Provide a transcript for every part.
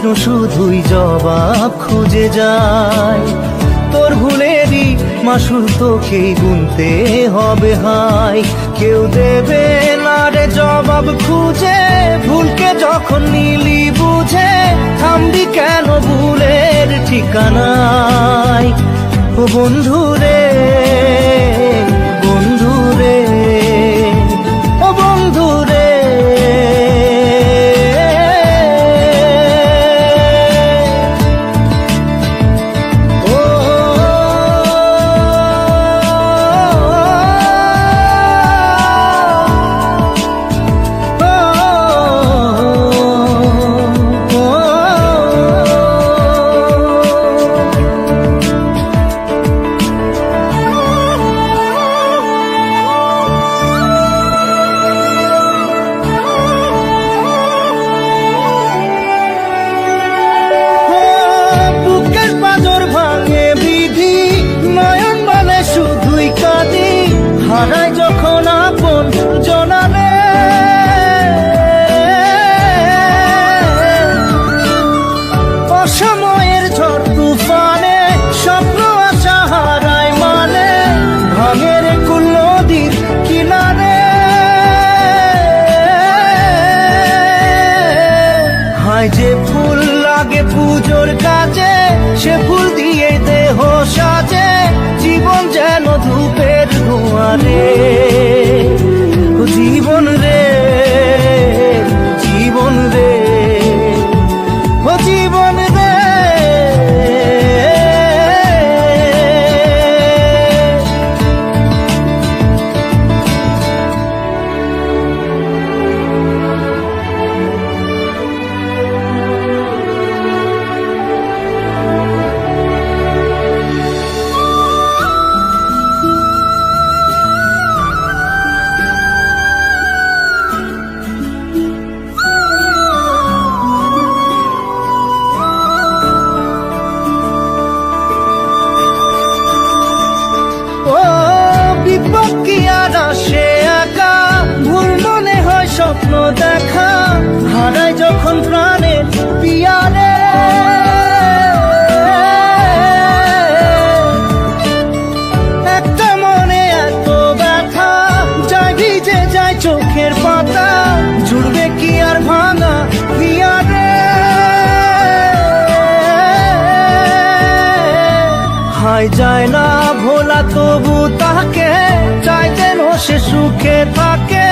প্রশ্ন শুধুই জবাব খুঁজে যায়। তোর ভুলেরই মাসুল তোকেই গুনতে হবে হাই। কেউ দেবে না রে জবাব খুঁজে, ভুলকে যখন নিলি বুঝে থামবি কেন ভুলের ঠিকানায়। ও বন্ধু রে, বন্ধু রে, ও বন্ধু রে। হারাই যখন আপন জনারে, অসময়ের ঝড় তুফানে স্বপ্ন আশা হারাই মানে, ভাঙের কুল নদীর কিনারে। হায় যে ফুল লাগে পুজোর কাজে, সে ফুল দিয়ে দেহ সাজে, জীবন যেন ধূপের ধোঁয়ারে। জীবন রে, জীবন রে, ও জীবন রে। স্বপ্ন দেখা হারাই যখন প্রাণের পিয়ারে, একটা মনে এত ব্যথা যায় ভিজে যায় চোখের পাতা, জুড়বে কি আর ভাঙা পিয়ারে। হায় যায় না ভোলা তবু তাকে চাই যেন সে সুখে থাকে,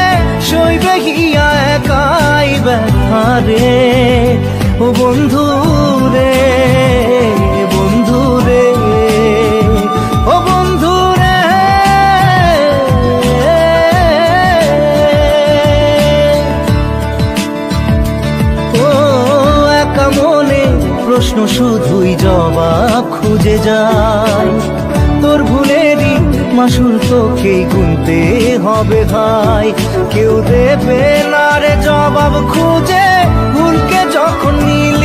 সইবে গিয়া একাই ব্যথা রে। ও বন্ধু রে, বন্ধু রে, ও বন্ধু রে। ও একা মনে প্রশ্ন শুধুই জবাব খুঁজে যায়। তোর ভুলেরই মাসুল তোকেই গুনতে হবে ভাই। কেউ দেবে না রে জবাব খুঁজে, ভুলকে যখন নীল